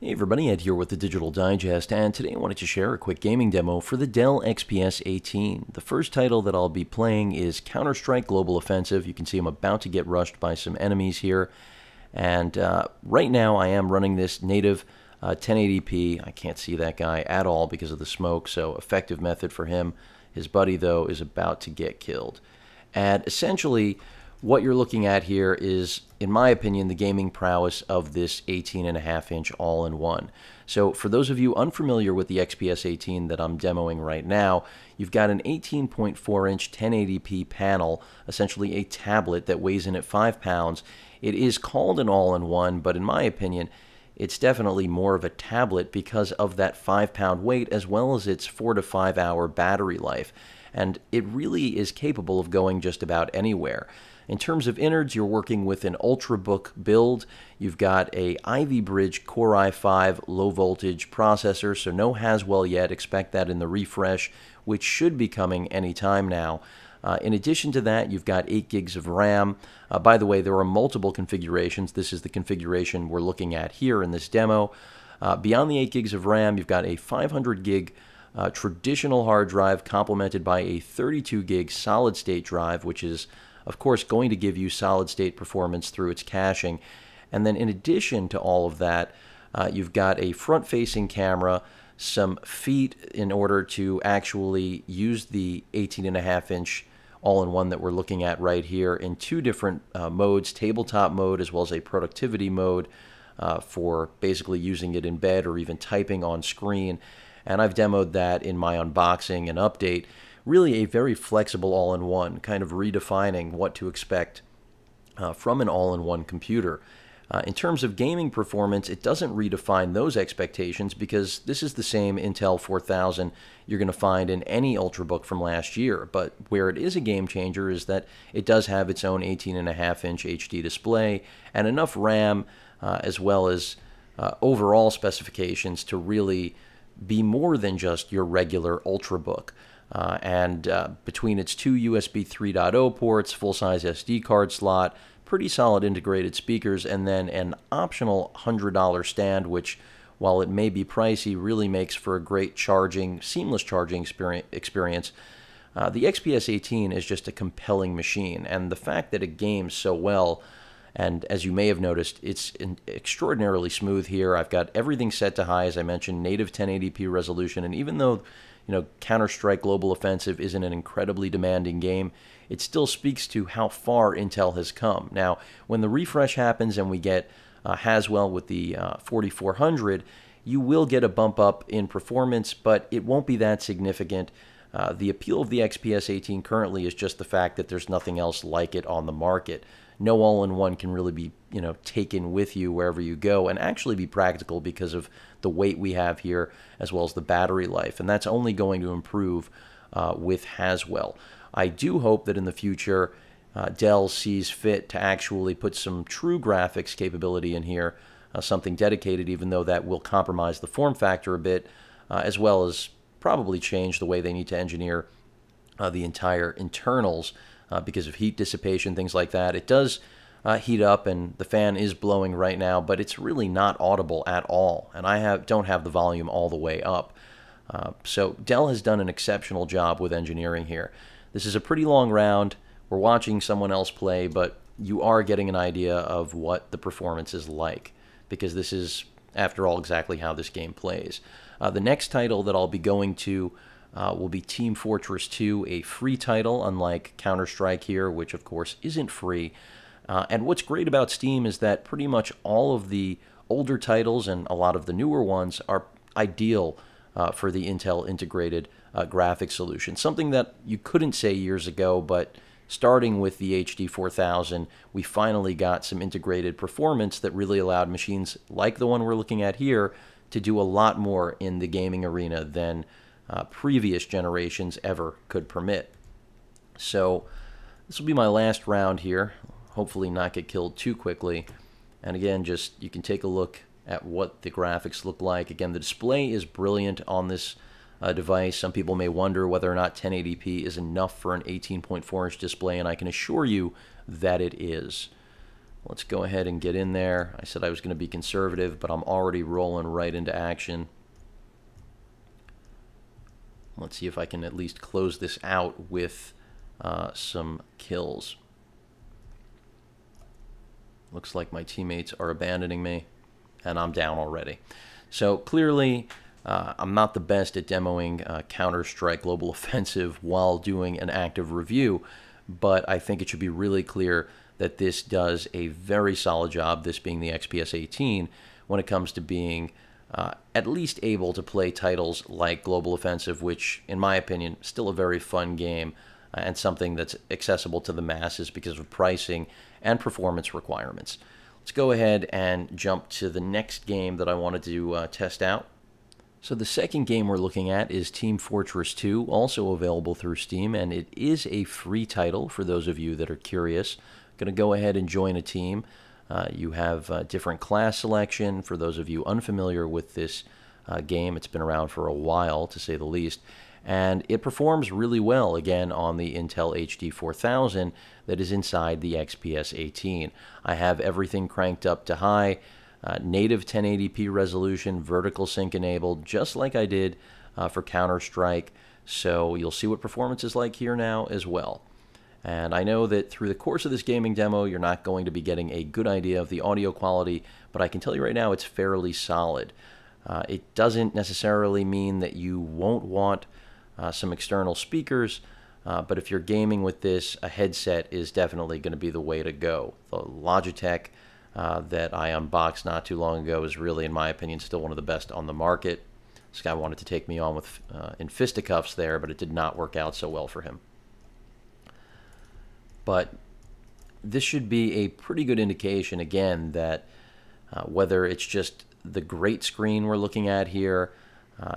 Hey everybody, Ed here with the Digital Digest, and today I wanted to share a quick gaming demo for the Dell XPS 18. The first title that I'll be playing is Counter-Strike Global Offensive. You can see I'm about to get rushed by some enemies here, and right now I am running this native 1080p. I can't see that guy at all because of the smoke, so effective method for him. His buddy, though, is about to get killed. And essentially, what you're looking at here is, in my opinion, the gaming prowess of this 18.5-inch all-in-one. So for those of you unfamiliar with the XPS 18 that I'm demoing right now, you've got an 18.4-inch 1080p panel, essentially a tablet that weighs in at 5 pounds. It is called an all-in-one, but in my opinion, it's definitely more of a tablet because of that 5-pound weight as well as its 4 to 5 hour battery life. And it really is capable of going just about anywhere. In terms of innards, you're working with an Ultrabook build. You've got a Ivy Bridge Core i5 low voltage processor, so no Haswell yet. Expect that in the refresh, which should be coming anytime now. In addition to that, you've got 8 gigs of RAM. By the way, there are multiple configurations. This is the configuration we're looking at here in this demo. Beyond the 8 gigs of RAM, you've got a 500 gig traditional hard drive complemented by a 32 gig solid state drive, which is of course going to give you solid state performance through its caching. And then in addition to all of that, you've got a front facing camera, some feet in order to actually use the 18.5-inch all-in-one that we're looking at right here in 2 different modes, tabletop mode as well as a productivity mode for basically using it in bed or even typing on screen. And I've demoed that in my unboxing and update. Really a very flexible all-in-one, kind of redefining what to expect from an all-in-one computer. In terms of gaming performance, it doesn't redefine those expectations because this is the same Intel 4000 you're going to find in any Ultrabook from last year. But where it is a game changer is that it does have its own 18.5-inch HD display and enough RAM as well as overall specifications to really be more than just your regular Ultrabook. Between its 2 USB 3.0 ports, full-size SD card slot, pretty solid integrated speakers, and then an optional $100 stand, which, while it may be pricey, really makes for a great seamless charging experience. The XPS 18 is just a compelling machine, and the fact that it games so well, and as you may have noticed, it's extraordinarily smooth here. I've got everything set to high, as I mentioned, native 1080p resolution, and even though Counter-Strike Global Offensive isn't an incredibly demanding game, it still speaks to how far Intel has come. Now, when the refresh happens and we get Haswell with the 4400, you will get a bump up in performance, but it won't be that significant. The appeal of the XPS 18 currently is just the fact that there's nothing else like it on the market. No all-in-one can really be, taken with you wherever you go and actually be practical because of the weight we have here as well as the battery life, and that's only going to improve with Haswell. I do hope that in the future Dell sees fit to actually put some true graphics capability in here, something dedicated, even though that will compromise the form factor a bit, as well as probably change the way they need to engineer the entire internals because of heat dissipation, things like that. It does heat up, and the fan is blowing right now, but it's really not audible at all, and I don't have the volume all the way up. So Dell has done an exceptional job with engineering here. This is a pretty long round. We're watching someone else play, but you are getting an idea of what the performance is like, because this is, after all, exactly how this game plays. The next title that I'll be going to will be Team Fortress 2, a free title, unlike Counter-Strike here, which of course isn't free. And what's great about Steam is that pretty much all of the older titles and a lot of the newer ones are ideal for the Intel integrated graphics solution. Something that you couldn't say years ago, but starting with the HD 4000, we finally got some integrated performance that really allowed machines like the one we're looking at here to do a lot more in the gaming arena than previous generations ever could permit. So this will be my last round here. Hopefully not get killed too quickly. And again, just you can take a look at what the graphics look like. Again, the display is brilliant on this device. Some people may wonder whether or not 1080p is enough for an 18.4-inch display, and I can assure you that it is. Let's go ahead and get in there. I said I was going to be conservative, but I'm already rolling right into action. Let's see if I can at least close this out with some kills. Looks like my teammates are abandoning me, and I'm down already. So clearly, I'm not the best at demoing Counter-Strike Global Offensive while doing an active review, but I think it should be really clear that this does a very solid job, this being the XPS 18, when it comes to being at least able to play titles like Global Offensive, which, in my opinion, is still a very fun game and something that's accessible to the masses because of pricing and performance requirements. Let's go ahead and jump to the next game that I wanted to test out. So the second game we're looking at is Team Fortress 2, also available through Steam, and it is a free title for those of you that are curious. Going to go ahead and join a team. You have different class selection. For those of you unfamiliar with this game, it's been around for a while, to say the least, and it performs really well, again, on the Intel HD 4000 that is inside the XPS 18. I have everything cranked up to high, native 1080p resolution, vertical sync enabled, just like I did for Counter-Strike, so you'll see what performance is like here now as well. And I know that through the course of this gaming demo, you're not going to be getting a good idea of the audio quality, but I can tell you right now it's fairly solid. It doesn't necessarily mean that you won't want some external speakers, but if you're gaming with this, a headset is definitely going to be the way to go. The Logitech that I unboxed not too long ago is really, in my opinion, still one of the best on the market. This guy wanted to take me on with in fisticuffs there, but it did not work out so well for him. But this should be a pretty good indication, again, that whether it's just the great screen we're looking at here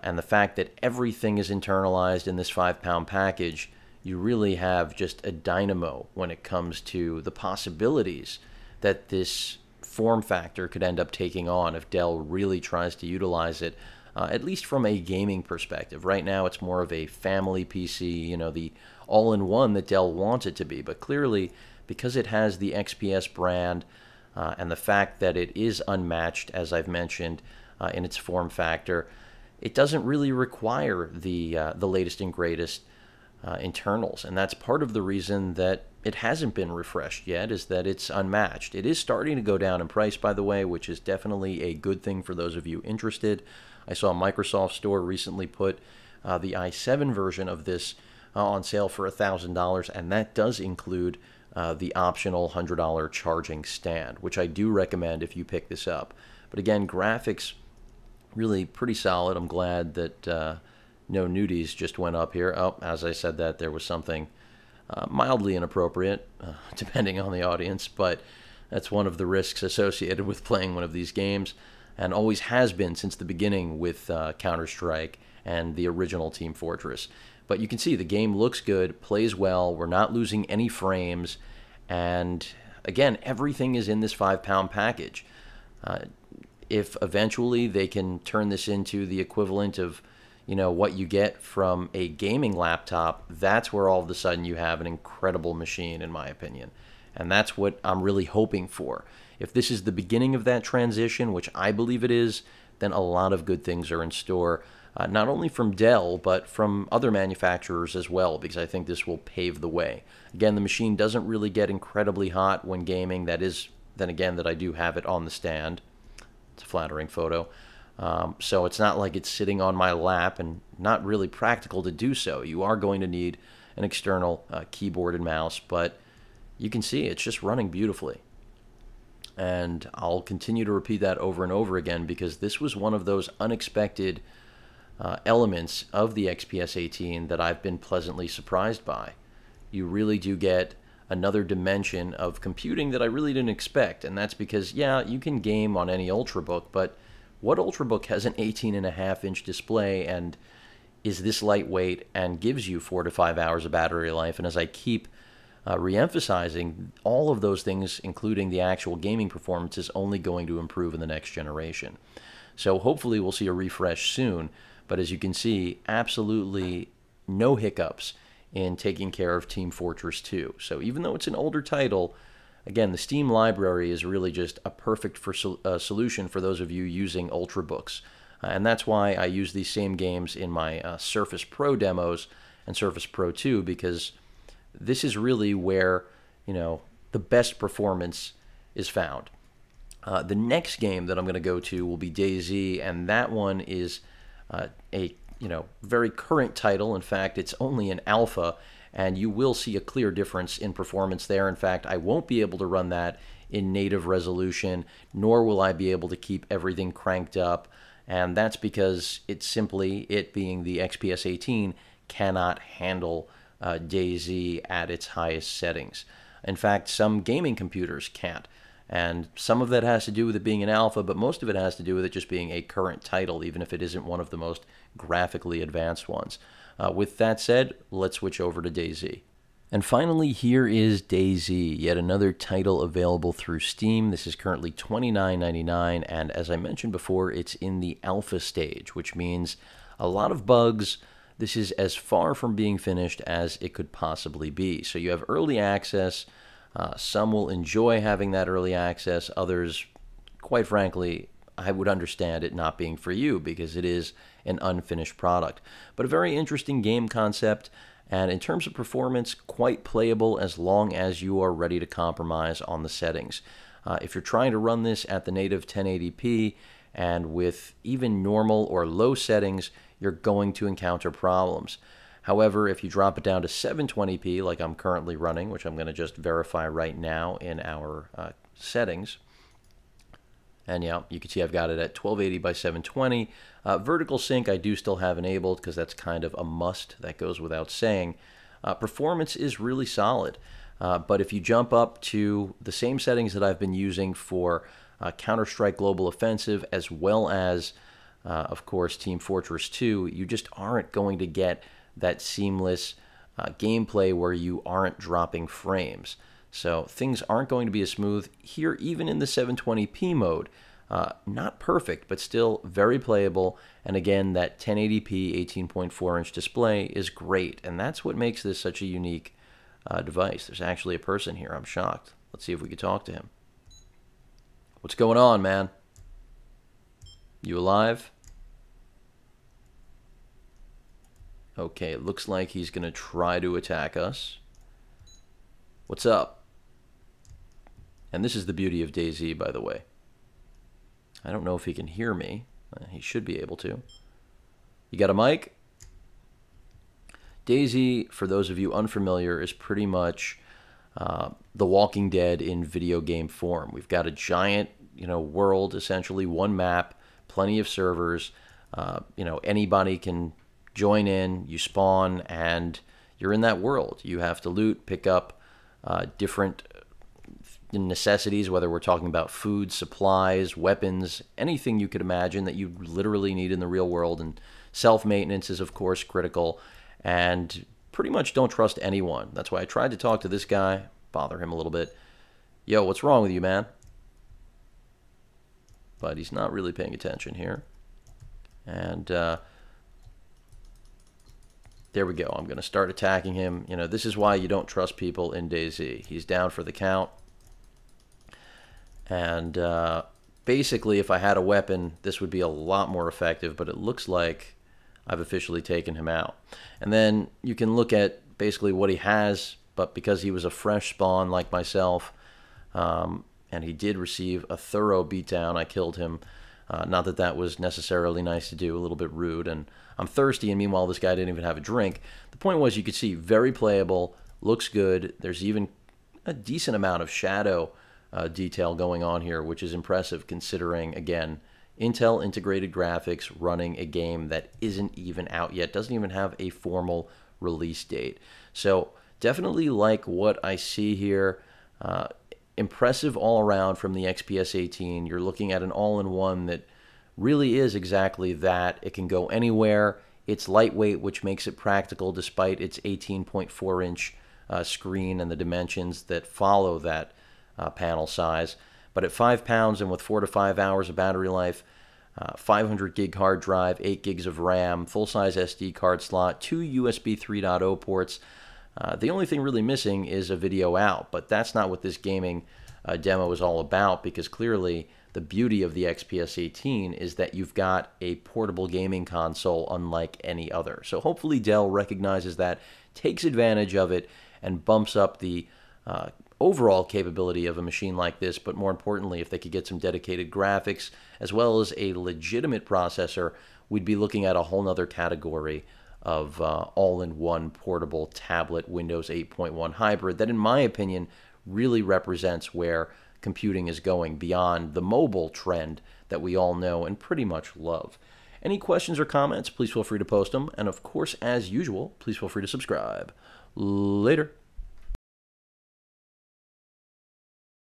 and the fact that everything is internalized in this 5-pound package, you really have just a dynamo when it comes to the possibilities that this form factor could end up taking on if Dell really tries to utilize it, at least from a gaming perspective. Right now, it's more of a family PC, you know, the all-in-one that Dell wants it to be. But clearly, because it has the XPS brand and the fact that it is unmatched, as I've mentioned, in its form factor, it doesn't really require the latest and greatest internals. And that's part of the reason that it hasn't been refreshed yet, is that it's unmatched. It is starting to go down in price, by the way, which is definitely a good thing for those of you interested. I saw Microsoft Store recently put the i7 version of this on sale for $1,000, and that does include the optional $100 charging stand, which I do recommend if you pick this up. But again, graphics really pretty solid. I'm glad that no nudies just went up here. Oh, as I said that, there was something mildly inappropriate, depending on the audience, but that's one of the risks associated with playing one of these games, and always has been since the beginning with Counter-Strike and the original Team Fortress. But you can see the game looks good, plays well, we're not losing any frames, and again, everything is in this 5-pound package. If eventually they can turn this into the equivalent of, you know, what you get from a gaming laptop, that's where all of a sudden you have an incredible machine, in my opinion. And that's what I'm really hoping for. If this is the beginning of that transition, which I believe it is, then a lot of good things are in store. Not only from Dell, but from other manufacturers as well, because I think this will pave the way. Again, the machine doesn't really get incredibly hot when gaming. That is, then again, that I do have it on the stand. It's a flattering photo. So it's not like it's sitting on my lap, and not really practical to do so. You are going to need an external keyboard and mouse, but you can see it's just running beautifully. And I'll continue to repeat that over and over again, because this was one of those unexpected elements of the XPS 18 that I've been pleasantly surprised by. You really do get another dimension of computing that I really didn't expect, and that's because, yeah, you can game on any Ultrabook, but what Ultrabook has an 18.5-inch display and is this lightweight and gives you 4 to 5 hours of battery life? And as I keep re-emphasizing, all of those things, including the actual gaming performance, is only going to improve in the next generation. So hopefully we'll see a refresh soon, but as you can see, absolutely no hiccups in taking care of Team Fortress 2. So even though it's an older title, again, the Steam library is really just a perfect solution for those of you using Ultrabooks. And that's why I use these same games in my Surface Pro demos and Surface Pro 2, because this is really where, the best performance is found. The next game that I'm going to go to will be DayZ, and that one is a very current title. In fact, it's only an alpha, and you will see a clear difference in performance there. In fact, I won't be able to run that in native resolution, nor will I be able to keep everything cranked up, and that's because it being the XPS 18 cannot handle DayZ at its highest settings. In fact, some gaming computers can't. And some of that has to do with it being an alpha, but most of it has to do with it just being a current title, even if it isn't one of the most graphically advanced ones. With that said, let's switch over to DayZ. And finally, here is DayZ, yet another title available through Steam. This is currently $29.99, and as I mentioned before, it's in the alpha stage, which means a lot of bugs. This is as far from being finished as it could possibly be. So you have early access. Some will enjoy having that early access. Others, quite frankly, I would understand it not being for you because it is an unfinished product. But a very interesting game concept, and in terms of performance, quite playable as long as you are ready to compromise on the settings. If you're trying to run this at the native 1080p and with even normal or low settings, you're going to encounter problems. However, if you drop it down to 720p, like I'm currently running, which I'm going to just verify right now in our settings, and yeah, you can see I've got it at 1280 by 720. Vertical sync I do still have enabled because that's kind of a must. That goes without saying. Performance is really solid, but if you jump up to the same settings that I've been using for Counter-Strike Global Offensive, as well as, of course, Team Fortress 2, you just aren't going to get that seamless gameplay where you aren't dropping frames. So things aren't going to be as smooth here, even in the 720p mode. Not perfect, but still very playable. And again, that 1080p 18.4-inch display is great, and that's what makes this such a unique device. There's actually a person here. I'm shocked. Let's see if we can talk to him. What's going on, man? You alive? Okay, it looks like he's going to try to attack us. What's up? And this is the beauty of DayZ, by the way. I don't know if he can hear me. He should be able to. You got a mic? DayZ, for those of you unfamiliar, is pretty much The Walking Dead in video game form. We've got a giant, world, essentially, one map, plenty of servers. Anybody can join in, you spawn, and you're in that world. You have to loot, pick up different necessities, whether we're talking about food, supplies, weapons, anything you could imagine that you literally need in the real world. And self-maintenance is, of course, critical, and pretty much don't trust anyone. That's why I tried to talk to this guy, bother him a little bit. Yo, what's wrong with you, man? But he's not really paying attention here. And there we go. I'm going to start attacking him. This is why you don't trust people in DayZ. He's down for the count. And basically, if I had a weapon, this would be a lot more effective, but it looks like I've officially taken him out. And then you can look at basically what he has, but because he was a fresh spawn like myself, and he did receive a thorough beatdown, I killed him. Not that that was necessarily nice to do, a little bit rude, and I'm thirsty, and meanwhile this guy didn't even have a drink. The point was, you could see, very playable, looks good. There's even a decent amount of shadow detail going on here, which is impressive considering, again, Intel integrated graphics running a game that isn't even out yet, doesn't even have a formal release date. So definitely like what I see here. Impressive all around from the XPS 18. You're looking at an all-in-one that really is exactly that. It can go anywhere. It's lightweight, which makes it practical despite its 18.4-inch screen and the dimensions that follow that panel size. But at 5 pounds and with 4 to 5 hours of battery life, 500 gig hard drive, 8 gigs of RAM, full-size SD card slot, 2 USB 3.0 ports, The only thing really missing is a video out, but that's not what this gaming demo is all about, because clearly the beauty of the XPS 18 is that you've got a portable gaming console unlike any other. So hopefully Dell recognizes that, takes advantage of it, and bumps up the overall capability of a machine like this. But more importantly, if they could get some dedicated graphics as well as a legitimate processor, we'd be looking at a whole nother category of all-in-one portable tablet Windows 8.1 hybrid that, in my opinion, really represents where computing is going beyond the mobile trend that we all know and pretty much love. Any questions or comments, please feel free to post them. And of course, as usual, please feel free to subscribe. Later.